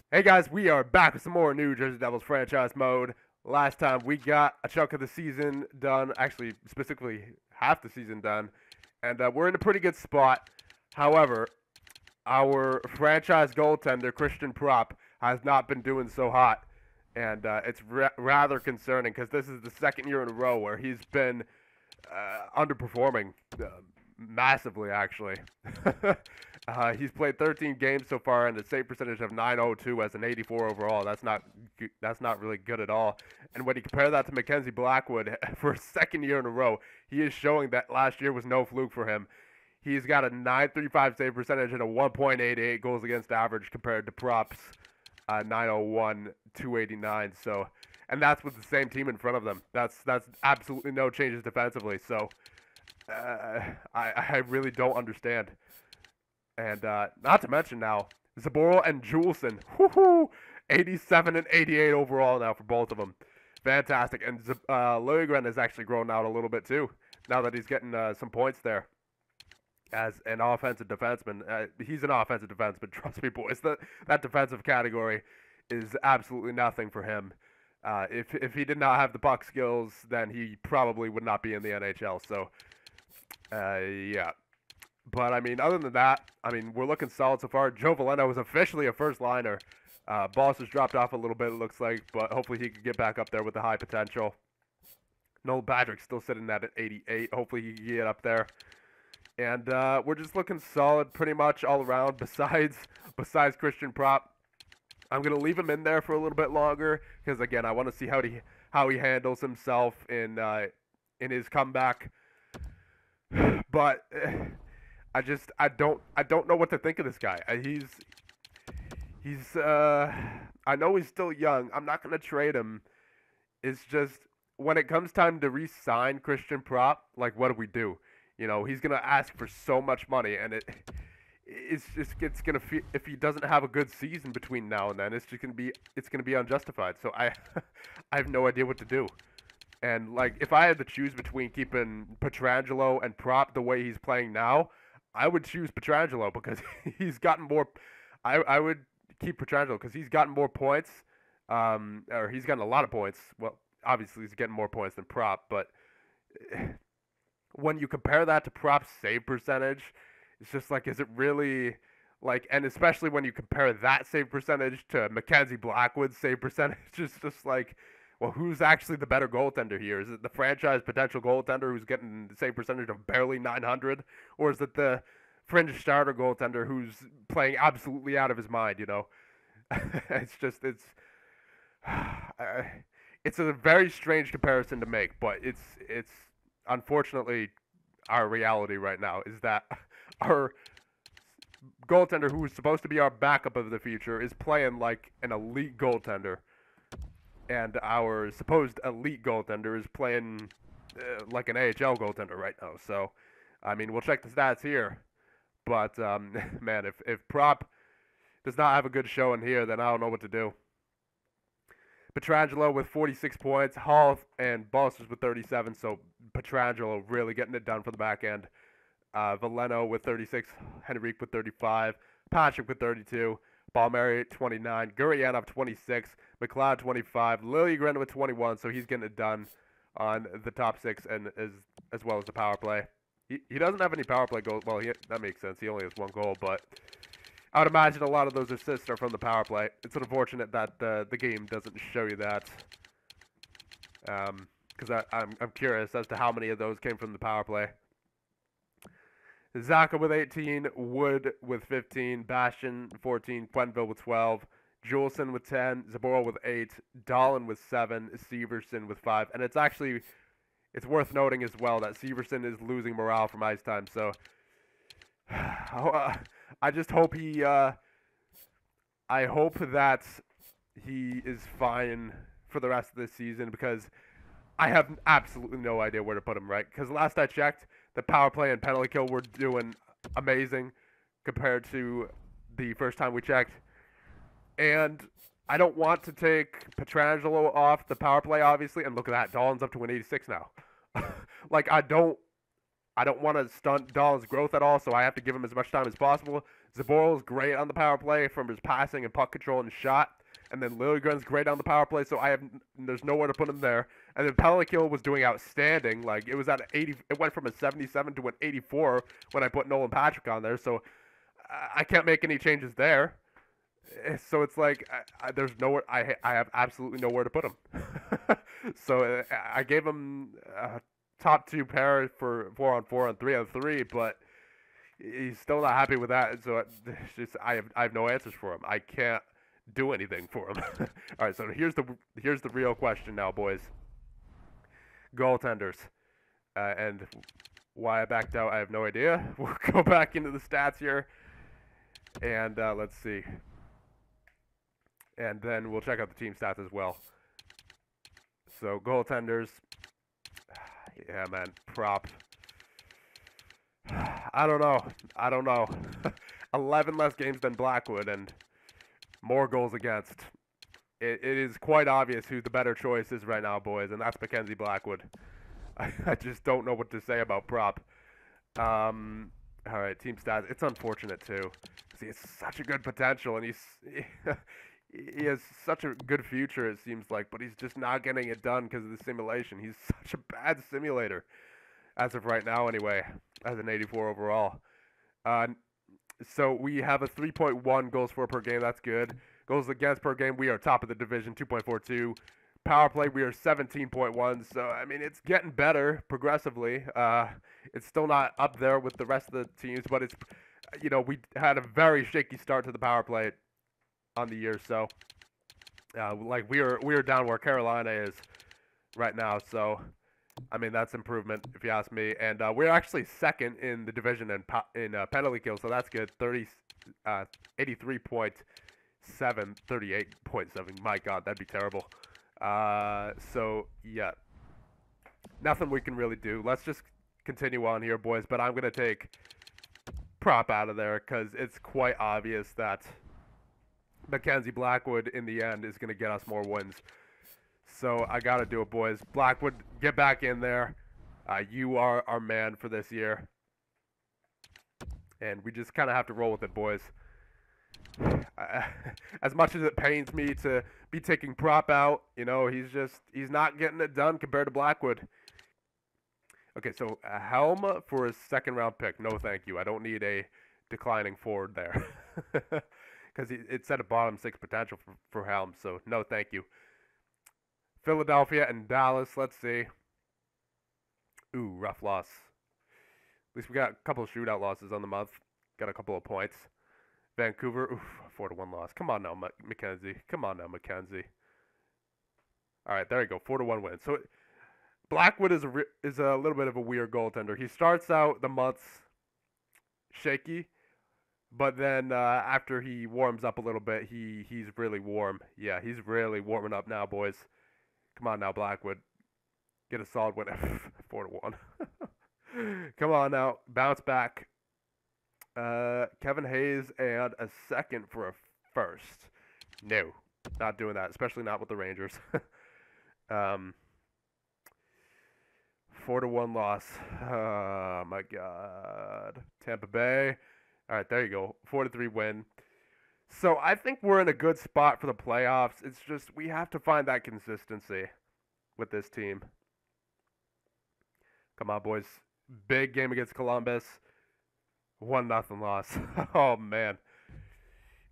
Hey guys, we are back with some more New Jersey Devils franchise mode. Last time we got a chunk of the season done, actually, specifically half the season done, and we're in a pretty good spot. However, our franchise goaltender, Christian Prop, has not been doing so hot, and it's rather concerning because this is the second year in a row where he's been underperforming massively, actually. He's played 13 games so far and a save percentage of 902 as an 84 overall. That's not really good at all. And when you compare that to Mackenzie Blackwood for a second year in a row, he is showing that last year was no fluke for him. He's got a 935 save percentage and a 1.88 goals against average compared to Props 901 289. So, and that's with the same team in front of them. That's absolutely no changes defensively. So I really don't understand. And not to mention now, Zaboro and Juleson, whoo 87 and 88 overall now for both of them. Fantastic. And Lilligren has actually grown out a little bit too, now that he's getting some points there as an offensive defenseman. He's an offensive defenseman, trust me, boys. That defensive category is absolutely nothing for him. If he did not have the puck skills, then he probably would not be in the NHL. So, yeah. But, I mean, other than that, I mean, we're looking solid so far. Joe Veleno is officially a first liner. Boss has dropped off a little bit, it looks like, but hopefully he can get back up there with the high potential. Noel Patrick's still sitting at an 88. Hopefully he can get up there. And we're just looking solid pretty much all around besides Christian Prop. I'm going to leave him in there for a little bit longer because, again, I want to see how he handles himself in his comeback. But I don't know what to think of this guy. He's I know he's still young. I'm not gonna trade him. It's just when it comes time to re-sign Christian Prop, like what do we do? You know, he's gonna ask for so much money, and it's gonna feel, if he doesn't have a good season between now and then, it's gonna be unjustified. So I have no idea what to do. And like if I had to choose between keeping Petrangelo and Prop the way he's playing now, I would choose Petrangelo because he's gotten more. I would keep Petrangelo because he's gotten more points, or he's gotten a lot of points. Well, obviously he's getting more points than Prop, but when you compare that to Prop's save percentage, it's just like, is it really like? And especially when you compare that save percentage to Mackenzie Blackwood's save percentage, it's just like, well, who's actually the better goaltender here? Is it the franchise potential goaltender who's getting the same percentage of barely 900, or is it the fringe starter goaltender who's playing absolutely out of his mind? You know, it's a very strange comparison to make, but it's unfortunately our reality right now is that our goaltender who is supposed to be our backup of the future is playing like an elite goaltender, and our supposed elite goaltender is playing like an AHL goaltender right now. So, I mean, we'll check the stats here, but man, if Prop does not have a good showing here, then I don't know what to do. Petrangelo with 46 points, Hall and Bosses with 37. So Petrangelo really getting it done for the back end. Veleno with 36, Henrique with 35, Patrick with 32, Palmieri 29, Gurianov 26, McLeod 25, Liljegren with 21. So he's getting it done on the top six and as well as the power play. He doesn't have any power play goals. Well, that makes sense. He only has one goal, but I would imagine a lot of those assists are from the power play. It's unfortunate that the game doesn't show you that, because I'm curious as to how many of those came from the power play. Zaka with 18, Wood with 15, Bastion 14, Quenville with 12, Juleson with 10, Zaboro with 8, Dahlin with 7, Severson with 5. And it's worth noting as well that Severson is losing morale from ice time. So I just hope I hope that he is fine for the rest of this season because I have absolutely no idea where to put him, right? Because last I checked, the power play and penalty kill were doing amazing compared to the first time we checked. And I don't want to take Petrangelo off the power play, obviously. And look at that, Dahlon's up to an 86 now. Like, I don't I don't want to stunt Dahlin's growth at all, so I have to give him as much time as possible. Zaboril's great on the power play from his passing and puck control and shot. And then Liljegren's great on the power play, so there's nowhere to put him there. And then Pellikil was doing outstanding. Like, it was at 80. It went from a 77 to an 84 when I put Nolan Patrick on there. So I can't make any changes there. So it's like there's nowhere. I have absolutely nowhere to put him. So I gave him top 2 pair for 4-on-4 and 3-on-3, but he's still not happy with that. So it's just I have no answers for him. I can't do anything for him. All right, so here's the real question now, boys. Goaltenders, and why I backed out, I have no idea. We'll go back into the stats here, and let's see, and then we'll check out the team stats as well. So goaltenders, yeah, man, prop. I don't know. 11 less games than Blackwood and more goals against. It is quite obvious who the better choice is right now, boys, and that's Mackenzie Blackwood. I just don't know what to say about prop. All right, team stats. It's unfortunate, too, because he has such a good potential, and he has such a good future, it seems like, but he's just not getting it done because of the simulation. He's such a bad simulator, as of right now, anyway, as an 84 overall. So we have a 3.1 goals for per game. That's good. Goals against per game, we are top of the division, 2.42. Power play, we are 17.1. So, I mean, it's getting better progressively. It's still not up there with the rest of the teams, but it's, you know, we had a very shaky start to the power play on the year. So, like, we are down where Carolina is right now. So, I mean, that's improvement, if you ask me. And we're actually second in the division in penalty kills, so that's good. 83.7, 38.7. My God, that'd be terrible. So, yeah. Nothing we can really do. Let's just continue on here, boys. But I'm going to take prop out of there because it's quite obvious that Mackenzie Blackwood, in the end, is going to get us more wins. So I got to do it, boys. Blackwood, get back in there. You are our man for this year. And we just kind of have to roll with it, boys. As much as it pains me to be taking prop out, you know, he's not getting it done compared to Blackwood. Okay, so Helm for his second-round pick. No, thank you. I don't need a declining forward there. Because it said a bottom 6 potential for Helm, so no, thank you. Philadelphia and Dallas, let's see. Ooh, rough loss. At least we got a couple of shootout losses on the month. Got a couple of points. Vancouver, oof, 4-1 loss. Come on now, Mackenzie. Come on now, Mackenzie. All right, there you go, 4-1 win. So Blackwood is a little bit of a weird goaltender. He starts out the months shaky, but then after he warms up a little bit, he's really warm. Yeah, he's really warming up now, boys. Come on now, Blackwood. Get a solid win. 4-1. Come on now. Bounce back. Kevin Hayes and a second for a first. No. Not doing that. Especially not with the Rangers. 4-1 loss. Oh, my God. Tampa Bay. All right, there you go. 4-3 win. So I think we're in a good spot for the playoffs. It's just we have to find that consistency with this team. Come on, boys. Big game against Columbus. 1-0 loss. Oh, man.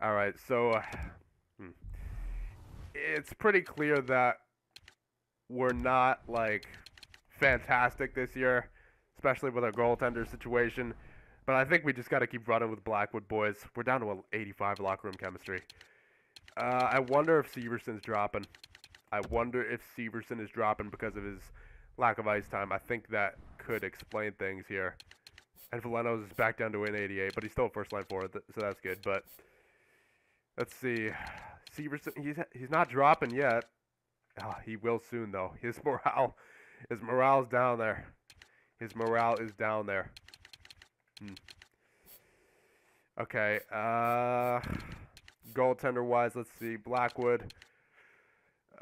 All right, so it's pretty clear that we're not, like, fantastic this year, especially with our goaltender situation. But I think we just got to keep running with Blackwood, boys. We're down to 85 locker room chemistry. I wonder if Severson's dropping. I wonder if Severson is dropping because of his lack of ice time. I think that could explain things here. And Veleno's is back down to an 88, but he's still first line forward, so that's good. But let's see. Severson, he's not dropping yet. Oh, he will soon, though. His morale's down there. His morale is down there. Okay, goaltender-wise, let's see. Blackwood.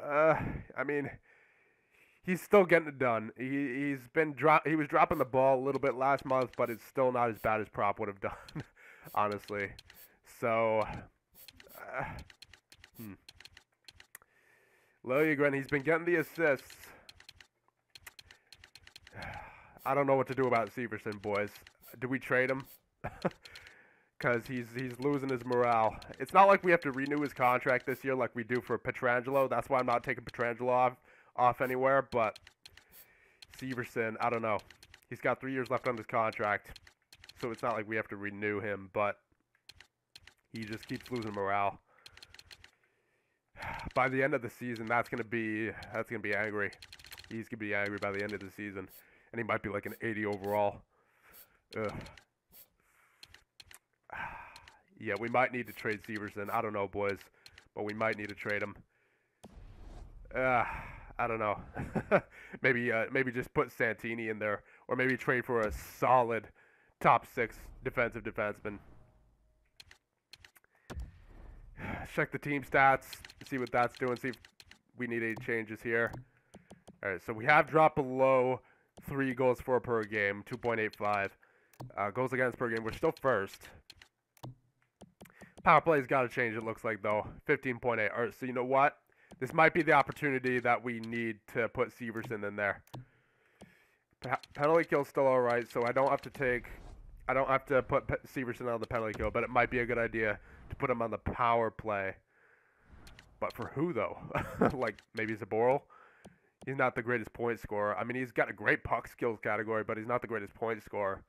I mean, he's still getting it done. He was dropping the ball a little bit last month, but it's still not as bad as Prop would have done, honestly. So, hmm. Liljegren, he's been getting the assists. I don't know what to do about Severson, boys. Do we trade him? Because he's losing his morale. It's not like we have to renew his contract this year like we do for Pietrangelo. That's why I'm not taking Pietrangelo off anywhere. But Severson, I don't know. He's got 3 years left on his contract, so it's not like we have to renew him. But he just keeps losing morale. By the end of the season, that's gonna be angry. He's gonna be angry by the end of the season, and he might be like an 80 overall. Ugh. Yeah, we might need to trade Severson. I don't know, boys, but we might need to trade him. I don't know. maybe just put Santini in there, or maybe trade for a solid top 6 defensive defenseman. Check the team stats, see what that's doing, see if we need any changes here. All right, so we have dropped below 3 goals for per game, 2.85. Goals against per game, we're still first. Power play's got to change, it looks like, though. 15.8. All right, so you know what? This might be the opportunity that we need to put Severson in there. Penalty kill's still all right, so I don't have to put Severson on the penalty kill, but it might be a good idea to put him on the power play. But for who, though? Like, maybe Zaboral? He's not the greatest point scorer. I mean, he's got a great puck skills category, but he's not the greatest point scorer.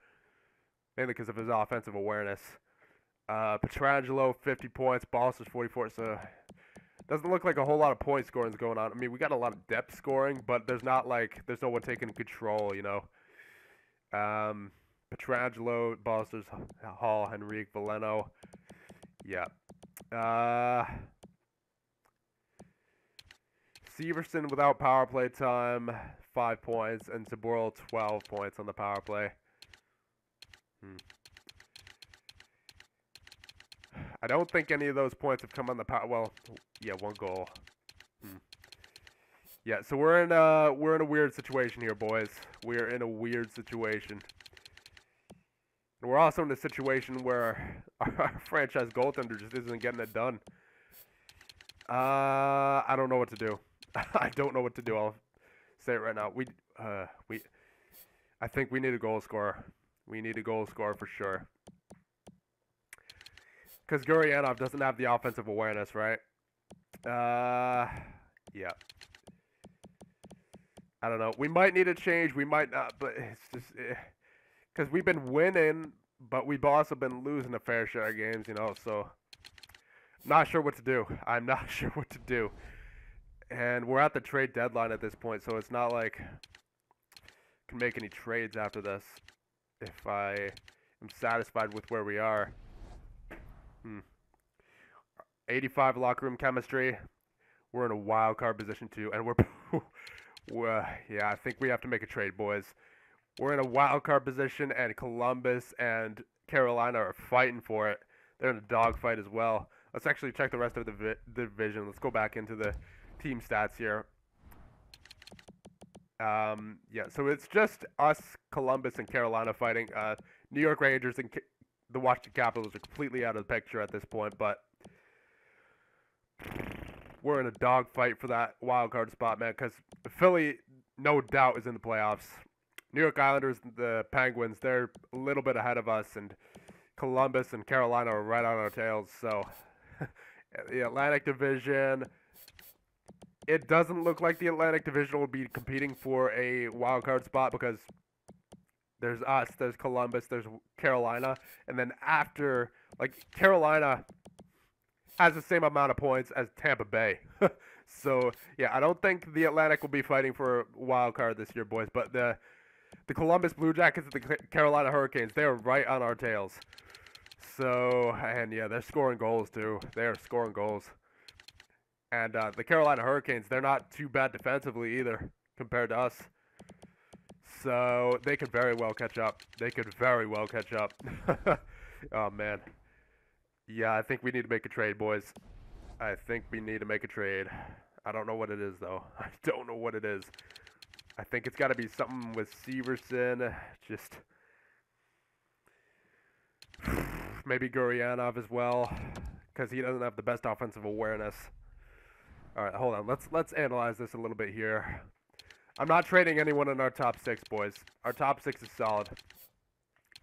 Mainly because of his offensive awareness. Pietrangelo, 50 points. Balsers, 44. So, doesn't look like a whole lot of point scoring is going on. I mean, we got a lot of depth scoring, but there's no one taking control, you know. Pietrangelo, Balsers, Hall, Henrique, Valeno. Yeah. Severson without power play time, 5 points, and Zaboral 12 points on the power play. I don't think any of those points have come on the power. Well, yeah, 1 goal. Yeah, so we're in a weird situation here, boys. We're in a weird situation. And we're also in a situation where our franchise goaltender just isn't getting it done. I don't know what to do. I don't know what to do. I'll say it right now. I think we need a goal scorer. We need a goal scorer for sure. Because Gurianov doesn't have the offensive awareness, right? Yeah. I don't know. We might need a change. We might not, but it's just because we've been winning, but we've also been losing a fair share of games, you know. So, not sure what to do. I'm not sure what to do. And we're at the trade deadline at this point, so it's not like I can make any trades after this if I am satisfied with where we are. 85 locker room chemistry. We're in a wild card position too, and yeah, I think we have to make a trade, boys. We're in a wild card position, and Columbus and Carolina are fighting for it. They're in a dogfight as well. Let's actually check the rest of the division. Let's go back into the team stats here. Yeah, so it's just us, Columbus, and Carolina fighting. New York Rangers and the Washington Capitals are completely out of the picture at this point, but we're in a dogfight for that wild card spot, man, because Philly, no doubt, is in the playoffs. New York Islanders, the Penguins, they're a little bit ahead of us, and Columbus and Carolina are right on our tails. So, the Atlantic Division, it doesn't look like the Atlantic Division will be competing for a wild card spot because there's us, there's Columbus, there's Carolina, and then after, like, Carolina has the same amount of points as Tampa Bay. So, yeah, I don't think the Atlantic will be fighting for a wild card this year, boys, but the Columbus Blue Jackets and the Carolina Hurricanes, they are right on our tails. So, and yeah, they're scoring goals too. They are scoring goals. And the Carolina Hurricanes, they're not too bad defensively either compared to us. So, they could very well catch up. They could very well catch up. Oh, man. Yeah, I think we need to make a trade, boys. I think we need to make a trade. I don't know what it is, though. I don't know what it is. I think it's got to be something with Severson. Just maybe Gurianov as well, because he doesn't have the best offensive awareness. All right, hold on. Let's analyze this a little bit here. I'm not trading anyone in our top 6, boys. Our top 6 is solid.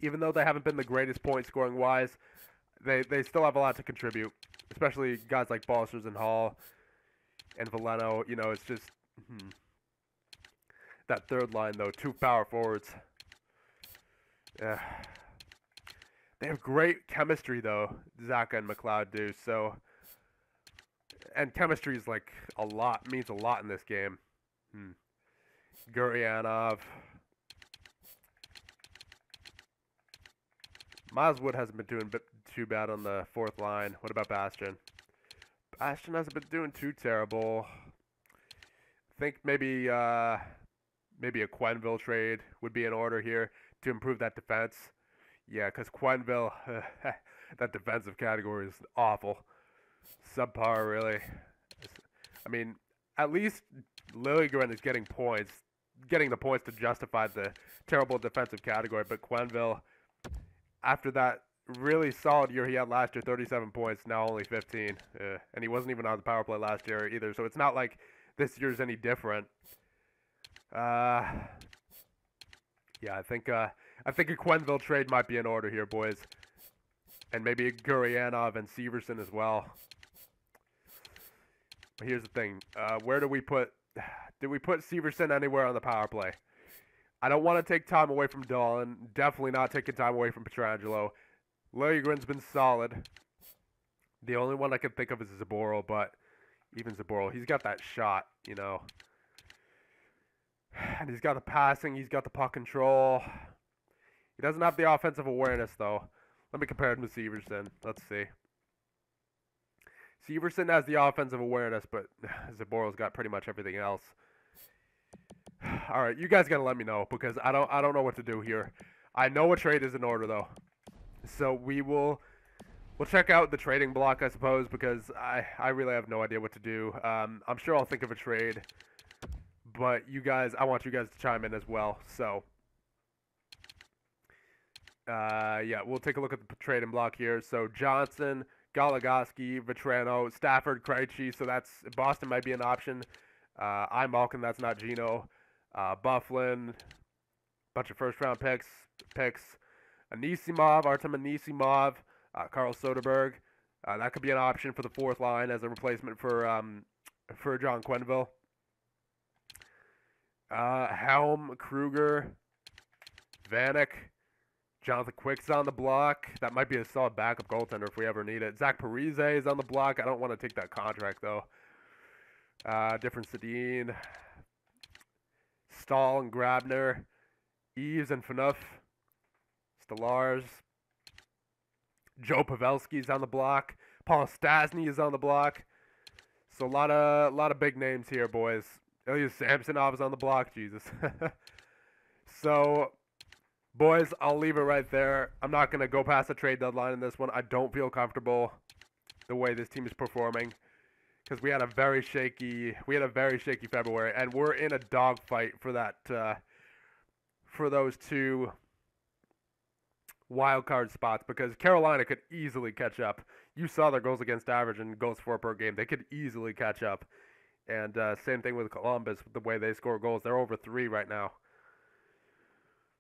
Even though they haven't been the greatest point scoring wise, they still have a lot to contribute, especially guys like Balsers and Hall and Veleno. You know, it's just that third line, though. 2 power forwards. Yeah. They have great chemistry, though, Zaka and McLeod do. So, and chemistry is like a lot, means a lot in this game. Gurianov. Miles Wood hasn't been doing too bad on the 4th line. What about Bastian? Bastian hasn't been doing too terrible. I think maybe a Quenneville trade would be in order here to improve that defense. Yeah, because Quenneville, that defensive category is awful. Subpar, really. I mean, at least Liljegren is getting points. Getting the points to justify the terrible defensive category. But Quenneville, after that really solid year he had last year, 37 points, now only 15. And he wasn't even on the power play last year either. So it's not like this year's any different. Yeah, I think a Quenneville trade might be in order here, boys. And maybe a Gurianov and Severson as well. But here's the thing. Where do we put... Did we put Severson anywhere on the power play? I don't want to take time away from Dolan. Definitely not taking time away from Pietrangelo. Liljegren's been solid. The only one I can think of is Zaboral, but even Zaboral, he's got that shot, you know. And he's got the passing, he's got the puck control. He doesn't have the offensive awareness, though. Let me compare him to Severson. Let's see. Severson has the offensive awareness, but Zaboral's got pretty much everything else. All right, you guys gotta let me know because I don't know what to do here. I know a trade is in order though, so we'll check out the trading block, I suppose, because I really have no idea what to do. I'm sure I'll think of a trade, but I want you guys to chime in as well. So yeah, we'll take a look at the trading block here. So Johnson, Goligoski, Vetrano, Stafford, Krejci. So that's Boston might be an option. I'm Malkin, that's not Gino. Bufflin, bunch of first-round picks. Anisimov, Artem Anisimov, Carl Soderberg. That could be an option for the 4th line as a replacement for John Quenneville. Helm, Kruger, Vanek, Jonathan Quick's on the block. That might be a solid backup goaltender if we ever need it. Zach Parise is on the block. I don't want to take that contract, though. Different Sedin. Stahl and Grabner. Eves and Phaneuf. Stellars. Joe Pavelski's on the block. Paul Stasny is on the block. So a lot of big names here, boys. Ilya Samsonov is on the block. Jesus. So, boys, I'll leave it right there. I'm not going to go past the trade deadline in this one. I don't feel comfortable the way this team is performing because we had a very shaky February, and we're in a dogfight for that for those 2 wild card spots because Carolina could easily catch up. You saw their goals against average and goals for per game. They could easily catch up. And same thing with Columbus, the way they score goals. They're over 3 right now.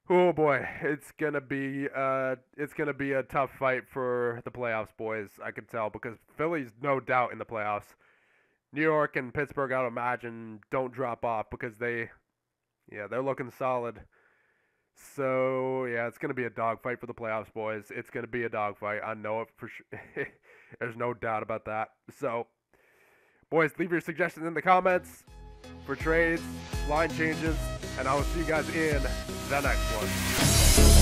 Oh boy, it's gonna be a tough fight for the playoffs, boys. I can tell because Philly's no doubt in the playoffs. New York and Pittsburgh, I would imagine, don't drop off because they're looking solid. So yeah, it's gonna be a dogfight for the playoffs, boys. It's gonna be a dogfight. I know it for sure. There's no doubt about that. So, boys, leave your suggestions in the comments for trades, line changes, and I will see you guys in the next one.